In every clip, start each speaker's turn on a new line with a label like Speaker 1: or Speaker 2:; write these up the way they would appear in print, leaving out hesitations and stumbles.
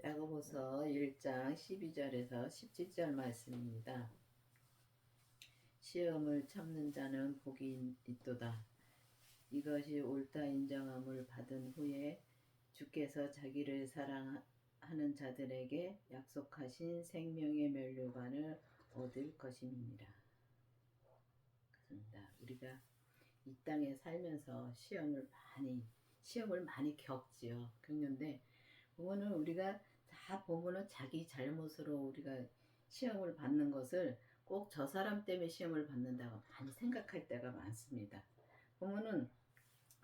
Speaker 1: 야고보서 1장 12절에서 17절 말씀입니다. 시험을 참는 자는 복이 있도다. 이것이 옳다 인정함을 받은 후에 주께서 자기를 사랑하는 자들에게 약속하신 생명의 면류관을 얻을 것임이니라. 그렇습니다. 우리가 이 땅에 살면서 시험을 많이 겪지요. 겪는데 보면은 우리가 다 보면은 자기 잘못으로 우리가 시험을 받는 것을 꼭 저 사람 때문에 시험을 받는다고 많이 생각할 때가 많습니다. 보면은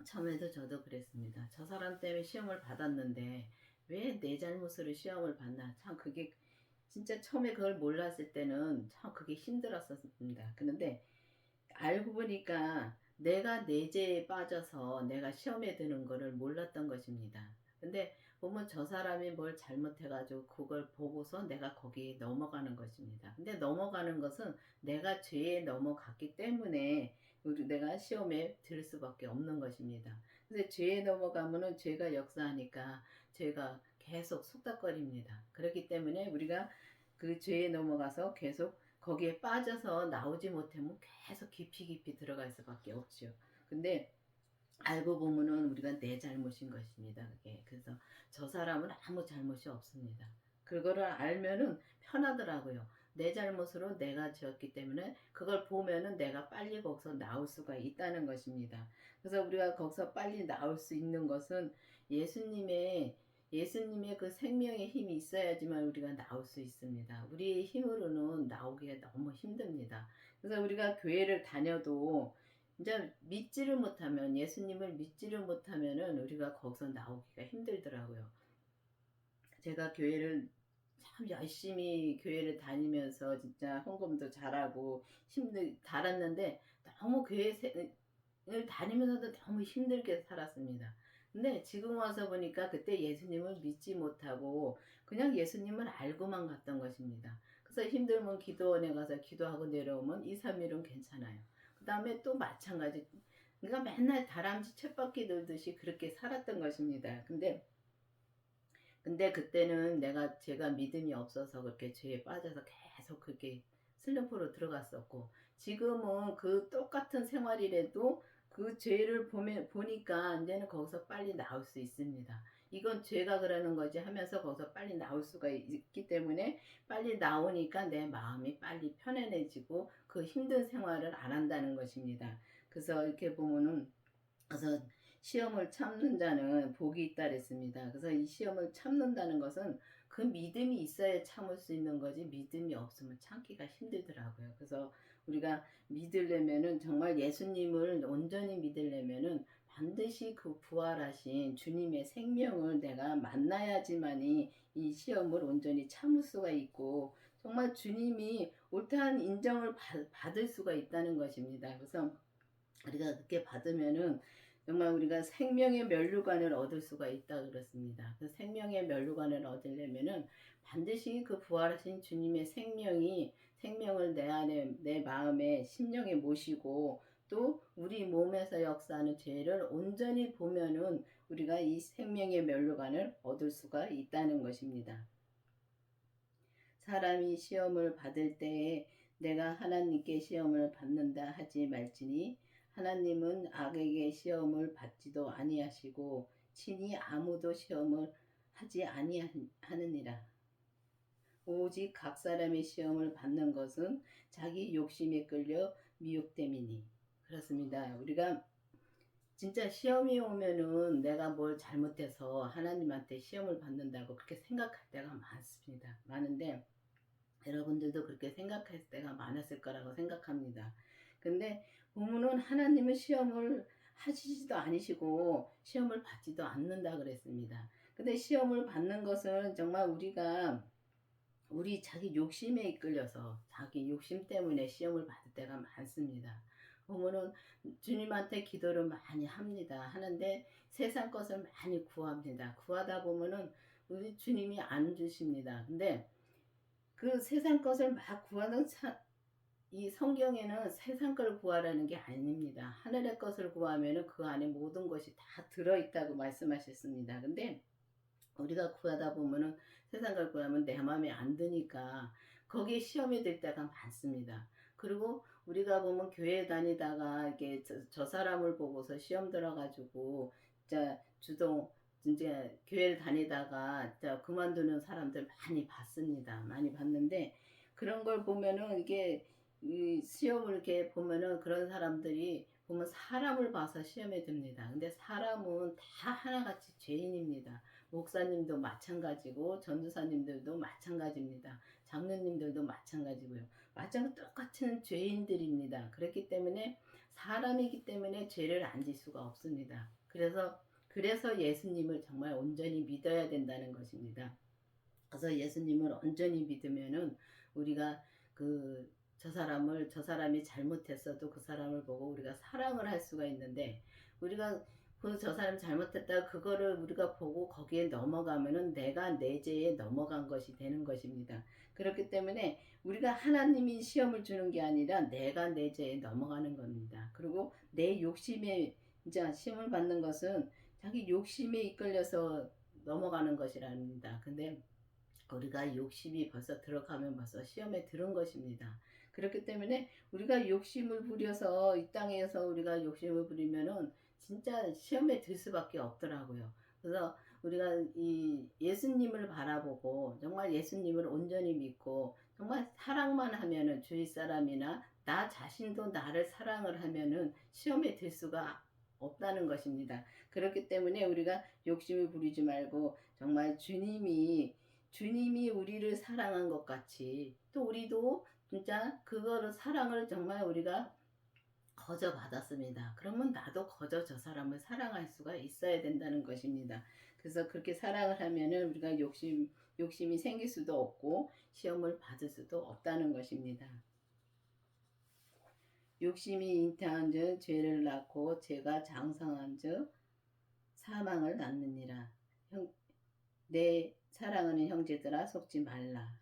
Speaker 1: 처음에도 저도 그랬습니다. 저 사람 때문에 시험을 받았는데 왜 내 잘못으로 시험을 받나. 참 그게 진짜 처음에 그걸 몰랐을 때는 참 그게 힘들었었습니다. 그런데 알고 보니까 내가 내 죄에 빠져서 내가 시험에 드는 거를 몰랐던 것입니다. 근데 보면 저 사람이 뭘 잘못해가지고 그걸 보고서 내가 거기에 넘어가는 것입니다. 근데 넘어가는 것은 내가 죄에 넘어갔기 때문에 내가 시험에 들 수밖에 없는 것입니다. 근데 죄에 넘어가면은 죄가 역사하니까 죄가 계속 속닥거립니다. 그렇기 때문에 우리가 그 죄에 넘어가서 계속 거기에 빠져서 나오지 못하면 계속 깊이 들어갈 수밖에 없죠. 근데 알고 보면은 우리가 내 잘못인 것입니다. 그게. 그래서 저 사람은 아무 잘못이 없습니다. 그거를 알면은 편하더라고요. 내 잘못으로 내가 지었기 때문에 그걸 보면은 내가 빨리 거기서 나올 수가 있다는 것입니다. 그래서 우리가 거기서 빨리 나올 수 있는 것은 예수님의 그 생명의 힘이 있어야지만 우리가 나올 수 있습니다. 우리의 힘으로는 나오기가 너무 힘듭니다. 그래서 우리가 교회를 다녀도 이제 예수님을 믿지를 못하면은 우리가 거기서 나오기가 힘들더라고요. 제가 교회를 참 열심히 교회를 다니면서 진짜 헌금도 잘하고 달았는데 너무 교회를 다니면서도 너무 힘들게 살았습니다. 근데 지금 와서 보니까 그때 예수님을 믿지 못하고 그냥 예수님을 알고만 갔던 것입니다. 그래서 힘들면 기도원에 가서 기도하고 내려오면 2, 3일은 괜찮아요. 그 다음에 또 마찬가지. 그러니까 맨날 다람쥐 쳇바퀴 돌듯이 그렇게 살았던 것입니다. 근데 그때는 제가 믿음이 없어서 그렇게 죄에 빠져서 계속 그렇게 슬럼프로 들어갔었고, 지금은 그 똑같은 생활이라도 그 죄를 보니까 이제는 거기서 빨리 나올 수 있습니다. 이건 죄가 그러는 거지 하면서 거기서 빨리 나올 수가 있기 때문에 빨리 나오니까 내 마음이 빨리 편안해지고 그 힘든 생활을 안 한다는 것입니다. 그래서 이렇게 보면은 그래서 시험을 참는 자는 복이 있다 그랬습니다. 그래서 이 시험을 참는다는 것은 그 믿음이 있어야 참을 수 있는 거지 믿음이 없으면 참기가 힘들더라고요. 그래서 우리가 믿으려면은 정말 예수님을 온전히 믿으려면은 반드시 그 부활하신 주님의 생명을 내가 만나야지만이 이 시험을 온전히 참을 수가 있고 정말 주님이 옳다는 인정을 받을 수가 있다는 것입니다. 그래서 우리가 그렇게 받으면은 정말 우리가 생명의 면류관을 얻을 수가 있다 그렇습니다. 그 생명의 면류관을 얻으려면은 반드시 그 부활하신 주님의 생명을 내 안에 내 마음에 심령에 모시고 또 우리 몸에서 역사하는 죄를 온전히 보면은 우리가 이 생명의 면류관을 얻을 수가 있다는 것입니다. 사람이 시험을 받을 때에 내가 하나님께 시험을 받는다 하지 말지니 하나님은 악에게 시험을 받지도 아니하시고 친히 아무도 시험을 하지 아니하느니라. 오직 각 사람의 시험을 받는 것은 자기 욕심에 끌려 미혹됨이니. 그렇습니다. 우리가 진짜 시험이 오면은 내가 뭘 잘못해서 하나님한테 시험을 받는다고 그렇게 생각할 때가 많습니다. 많은데 여러분들도 그렇게 생각할 때가 많았을 거라고 생각합니다. 근데 보면은 하나님은 시험을 하시지도 않으시고 시험을 받지도 않는다 그랬습니다. 근데 시험을 받는 것은 정말 우리 자기 욕심에 이끌려서 자기 욕심 때문에 시험을 받을 때가 많습니다. 보면은 주님한테 기도를 많이 하는데 세상 것을 많이 구합니다. 구하다 보면은 우리 주님이 안 주십니다. 근데 그 세상 것을 막 구하는 이 성경에는 세상 걸 구하라는 게 아닙니다. 하늘의 것을 구하면은 그 안에 모든 것이 다 들어있다고 말씀하셨습니다. 근데 우리가 구하다 보면은 세상 걸 구하면 내 마음에 안 드니까 거기에 시험이 들 때가 많습니다. 그리고 우리가 보면 교회 다니다가 이게 저 사람을 보고서 시험 들어가지고 자 주동 이제 교회를 다니다가 자 그만두는 사람들 많이 봤습니다. 많이 봤는데 그런 걸 보면은 이게 이 시험을 이렇게 보면은 그런 사람들이 보면 사람을 봐서 시험에 듭니다. 근데 사람은 다 하나같이 죄인입니다. 목사님도 마찬가지고 전도사님들도 마찬가지입니다. 장로님들도 마찬가지고요. 똑같은 죄인들입니다. 그렇기 때문에 사람이기 때문에 죄를 안 질 수가 없습니다. 그래서 예수님을 정말 온전히 믿어야 된다는 것입니다. 그래서 예수님을 온전히 믿으면은 우리가 저 사람이 잘못했어도 그 사람을 보고 우리가 사랑을 할 수가 있는데 우리가 저 사람이 잘못했다 그거를 우리가 보고 거기에 넘어가면은 내가 내 죄에 넘어간 것이 되는 것입니다. 그렇기 때문에 우리가 하나님이 시험을 주는 게 아니라 내가 내 죄에 넘어가는 겁니다. 그리고 내 욕심에 이제 시험을 받는 것은 자기 욕심에 이끌려서 넘어가는 것이랍니다. 근데 우리가 욕심이 벌써 들어가면 벌써 시험에 들은 것입니다. 그렇기 때문에 우리가 욕심을 부려서 이 땅에서 우리가 욕심을 부리면은 진짜 시험에 들 수밖에 없더라고요. 그래서 우리가 이 예수님을 바라보고 정말 예수님을 온전히 믿고 정말 사랑만 하면은 주위 사람이나 나 자신도 나를 사랑을 하면은 시험에 들 수가 없다는 것입니다. 그렇기 때문에 우리가 욕심을 부리지 말고 정말 주님이 우리를 사랑한 것 같이 또 우리도 진짜 그거를 사랑을 정말 우리가 거저 받았습니다. 그러면 나도 거저 저 사람을 사랑할 수가 있어야 된다는 것입니다. 그래서 그렇게 사랑을 하면은 우리가 욕심이 생길 수도 없고 시험을 받을 수도 없다는 것입니다. 욕심이 잉태한즉 죄를 낳고 죄가 장성한즉 사망을 낳느니라. 내 사랑하는 형제들아 속지 말라.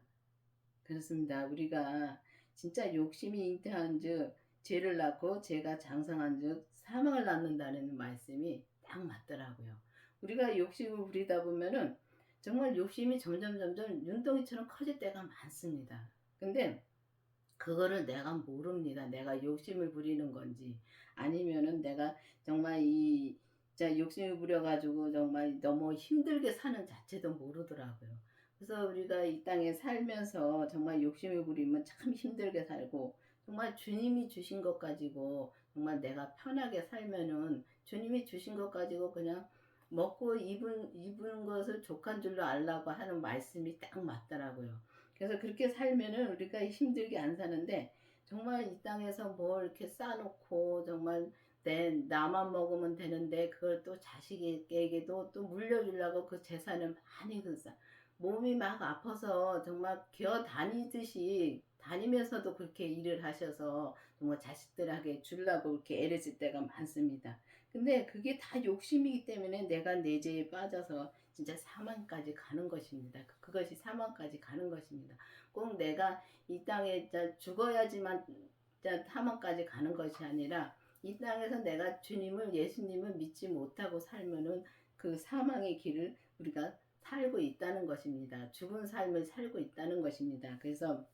Speaker 1: 그렇습니다. 우리가 진짜 욕심이 잉태한즉 죄를 낳고 죄가 장성한즉 사망을 낳는다는 말씀이 딱 맞더라고요. 우리가 욕심을 부리다 보면은 정말 욕심이 점점 눈덩이처럼 커질 때가 많습니다. 근데 그거를 내가 모릅니다. 내가 욕심을 부리는 건지 아니면은 내가 정말 욕심을 부려가지고 정말 너무 힘들게 사는 자체도 모르더라고요. 그래서 우리가 이 땅에 살면서 정말 욕심을 부리면 참 힘들게 살고 정말 주님이 주신 것 가지고 정말 내가 편하게 살면은 주님이 주신 것 가지고 그냥 먹고 입은 것을 족한 줄로 알라고 하는 말씀이 딱 맞더라고요. 그래서 그렇게 살면은 우리가 힘들게 안 사는데 정말 이 땅에서 뭘 이렇게 쌓아놓고 정말 나만 먹으면 되는데 그걸 또 자식에게도 또 물려주려고 그 재산을 많이 몸이 막 아파서 정말 기어 다니듯이 다니면서도 그렇게 일을 하셔서 정말 자식들에게 주려고 그렇게 애를 쓸 때가 많습니다. 근데 그게 다 욕심이기 때문에 내가 내 죄에 빠져서 진짜 사망까지 가는 것입니다. 그것이 사망까지 가는 것입니다. 꼭 내가 이 땅에 죽어야지만 사망까지 가는 것이 아니라 이 땅에서 내가 예수님을 믿지 못하고 살면은 그 사망의 길을 우리가 살고 있다는 것입니다. 죽은 삶을 살고 있다는 것입니다. 그래서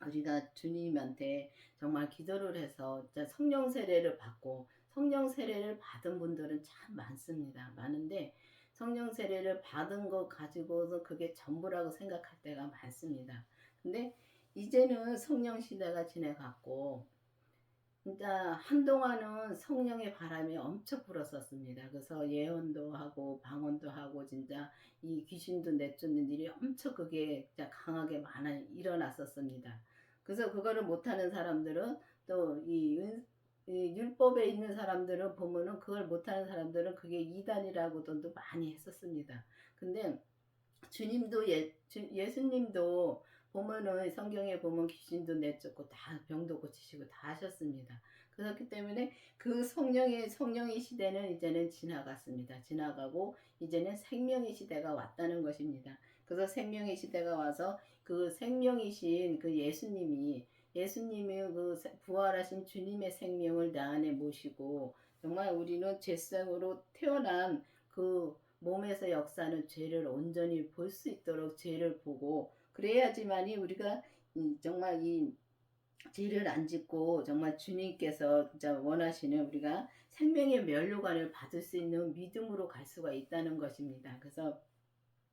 Speaker 1: 우리가 주님한테 정말 기도를 해서 성령 세례를 받고 성령 세례를 받은 분들은 참 많습니다. 많은데 성령 세례를 받은 것 가지고서 그게 전부라고 생각할 때가 많습니다. 근데 이제는 성령 시대가 지나갔고 진짜 한동안은 성령의 바람이 엄청 불었었습니다. 그래서 예언도 하고 방언도 하고 진짜 이 귀신도 내쫓는 일이 엄청 그게 진짜 강하게 일어났었습니다. 그래서 그거를 못하는 사람들은 또 이 율법에 있는 사람들은 보면은 그걸 못하는 사람들은 그게 이단이라고도 많이 했었습니다. 근데 예수님도 보면은 성경에 보면 귀신도 내쫓고 다 병도 고치시고 다 하셨습니다. 그렇기 때문에 그 성령의 시대는 이제는 지나갔습니다. 지나가고 이제는 생명의 시대가 왔다는 것입니다. 그래서 생명의 시대가 와서 그 생명이신 그 예수님이 그 부활하신 주님의 생명을 내 안에 모시고 정말 우리는 죄성으로 태어난 그 몸에서 역사하는 죄를 온전히 볼 수 있도록 죄를 보고, 그래야지만이 우리가 정말 이 죄를 안 짓고 정말 주님께서 진짜 원하시는 우리가 생명의 면류관을 받을 수 있는 믿음으로 갈 수가 있다는 것입니다. 그래서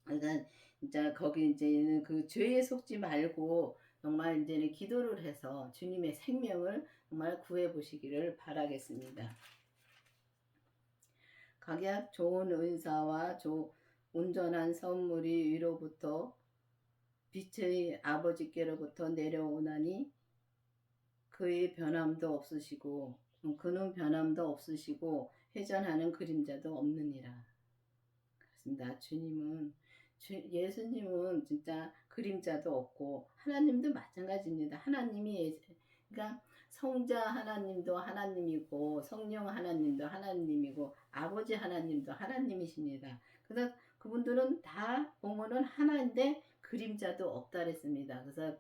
Speaker 1: 그러니까 진짜 거기 이제는 그 죄에 속지 말고 정말 이제는 기도를 해서 주님의 생명을 정말 구해 보시기를 바라겠습니다. 각약 좋은 은사와 온전한 선물이 위로부터 빛의 아버지께로부터 내려오나니 그의 변함도 없으시고 그는 변함도 없으시고 회전하는 그림자도 없느니라. 그렇습니다. 예수님은 진짜 그림자도 없고 하나님도 마찬가지입니다. 그러니까 성자 하나님도 하나님이고 성령 하나님도 하나님이고 아버지 하나님도 하나님이십니다. 그래서 그분들은 다 보면은 하나인데 그림자도 없다 그랬습니다. 그래서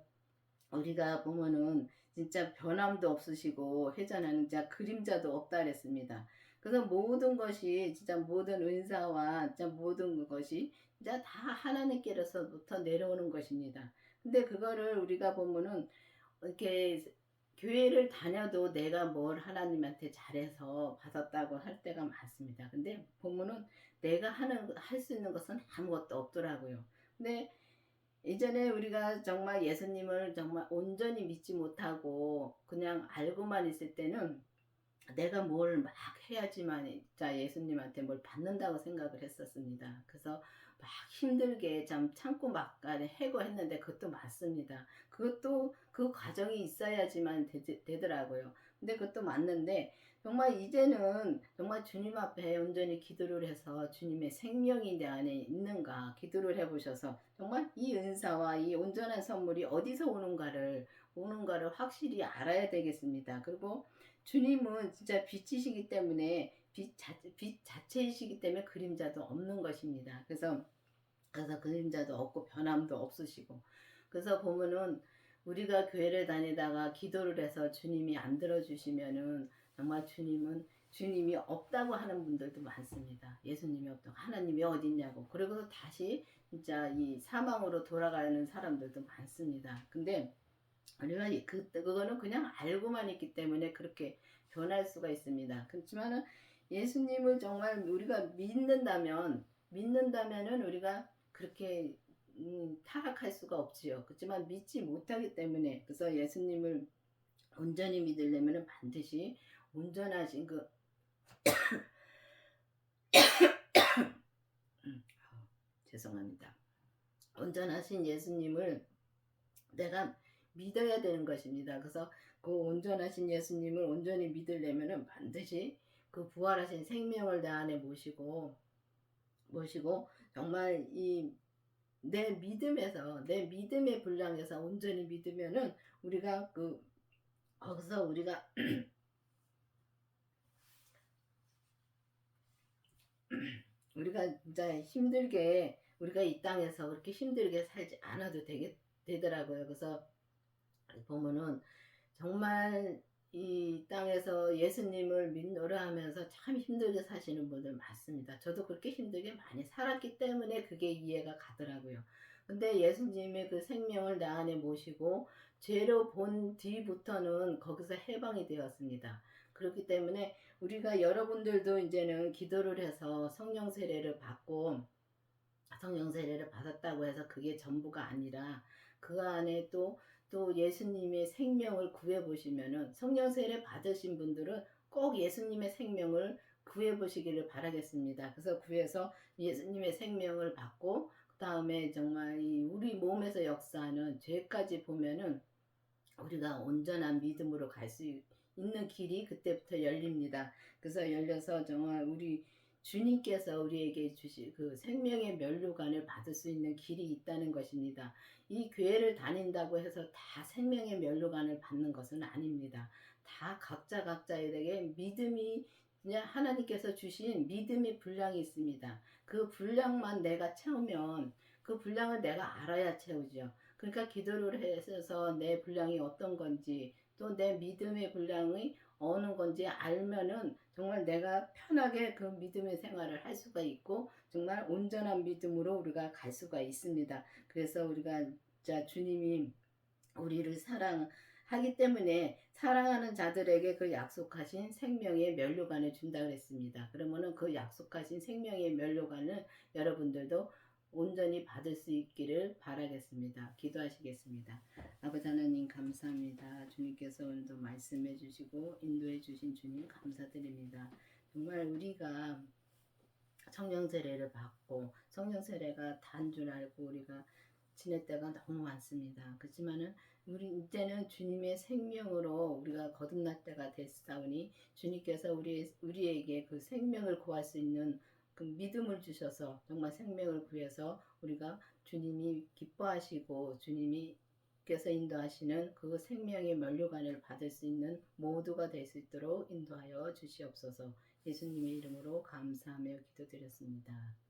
Speaker 1: 우리가 보면은 진짜 변함도 없으시고 회전하는 자 그림자도 없다 그랬습니다. 그래서 모든 것이 진짜 모든 은사와 진짜 모든 것이 진짜 다 하나님께로서부터 내려오는 것입니다. 근데 그거를 우리가 보면은 이렇게 교회를 다녀도 내가 뭘 하나님한테 잘해서 받았다고 할 때가 많습니다. 근데 보면은 내가 할 수 있는 것은 아무것도 없더라고요. 근데 예전에 우리가 정말 예수님을 정말 온전히 믿지 못하고 그냥 알고만 있을 때는 내가 뭘 막 해야지만 진짜 예수님한테 뭘 받는다고 생각을 했었습니다. 그래서 막 힘들게 참 참고 막 해고했는데 그것도 맞습니다. 그것도 그 과정이 있어야지만 되더라고요. 근데 그것도 맞는데 정말 이제는 정말 주님 앞에 온전히 기도를 해서 주님의 생명이 내 안에 있는가 기도를 해보셔서 정말 이 은사와 이 온전한 선물이 어디서 오는가를 확실히 알아야 되겠습니다. 그리고 주님은 진짜 빛이시기 때문에 빛 자체이시기 때문에 그림자도 없는 것입니다. 그래서 그림자도 없고 변함도 없으시고, 그래서 보면은 우리가 교회를 다니다가 기도를 해서 주님이 안 들어주시면은 정말 주님이 없다고 하는 분들도 많습니다. 예수님이 없다고 하나님이 어딨냐고. 그리고 다시 진짜 이 사망으로 돌아가는 사람들도 많습니다. 근데 우리가 그거는 그냥 알고만 있기 때문에 그렇게 변할 수가 있습니다. 그렇지만은 예수님을 정말 우리가 믿는다면은 우리가 그렇게 타락할 수가 없지요. 그렇지만 믿지 못하기 때문에, 그래서 예수님을 온전히 믿으려면 반드시 온전하신 죄송합니다. 온전하신 예수님을 내가 믿어야 되는 것입니다. 그래서 그 온전하신 예수님을 온전히 믿으려면 반드시 그 부활하신 생명을 내 안에 모시고 정말 내 믿음의 분량에서 온전히 믿으면은 우리가 거기서 우리가 진짜 힘들게 우리가 이 땅에서 그렇게 힘들게 살지 않아도 되더라고요. 그래서 보면은 정말 이 땅에서 예수님을 믿노라 하면서 참 힘들게 사시는 분들 많습니다. 저도 그렇게 힘들게 많이 살았기 때문에 그게 이해가 가더라고요. 근데 예수님의 그 생명을 내 안에 모시고 죄로 본 뒤부터는 거기서 해방이 되었습니다. 그렇기 때문에 우리가 여러분들도 이제는 기도를 해서 성령 세례를 받았다고 해서 그게 전부가 아니라 그 안에 또 예수님의 생명을 구해보시면은 성령 세례 받으신 분들은 꼭 예수님의 생명을 구해보시기를 바라겠습니다. 그래서 구해서 예수님의 생명을 받고 그 다음에 정말 우리 몸에서 역사하는 죄까지 보면은 우리가 온전한 믿음으로 갈 수 있는 길이 그때부터 열립니다. 그래서 열려서 정말 우리 주님께서 우리에게 주신 그 생명의 면류관을 받을 수 있는 길이 있다는 것입니다. 이 교회를 다닌다고 해서 다 생명의 면류관을 받는 것은 아닙니다. 다 각자에게 믿음이 그냥 하나님께서 주신 믿음의 분량이 있습니다. 그 분량만 내가 채우면 그 분량을 내가 알아야 채우죠. 그러니까 기도를 해서 내 분량이 어떤 건지 또 내 믿음의 분량이 어느 건지 알면은 정말 내가 편하게 그 믿음의 생활을 할 수가 있고 정말 온전한 믿음으로 우리가 갈 수가 있습니다. 그래서 우리가 진짜 주님이 우리를 사랑하기 때문에 사랑하는 자들에게 그 약속하신 생명의 면류관을 준다 그랬습니다. 그러면은 그 약속하신 생명의 면류관을 여러분들도 온전히 받을 수 있기를 바라겠습니다. 기도하시겠습니다. 아버지 하나님 감사합니다. 주님께서 오늘도 말씀해 주시고 인도해 주신 주님 감사드립니다. 정말 우리가 성령 세례를 받고 성령 세례가 단 줄 알고 우리가 지낼 때가 너무 많습니다. 그렇지만은 우리 이제는 주님의 생명으로 우리가 거듭날 때가 됐사오니 주님께서 우리에게 그 생명을 구할 수 있는 그 믿음을 주셔서 정말 생명을 구해서 우리가 주님이 기뻐하시고 주님이 께서 인도하시는 그 생명의 면류관을 받을 수 있는 모두가 될 수 있도록 인도하여 주시옵소서. 예수님의 이름으로 감사하며 기도드렸습니다.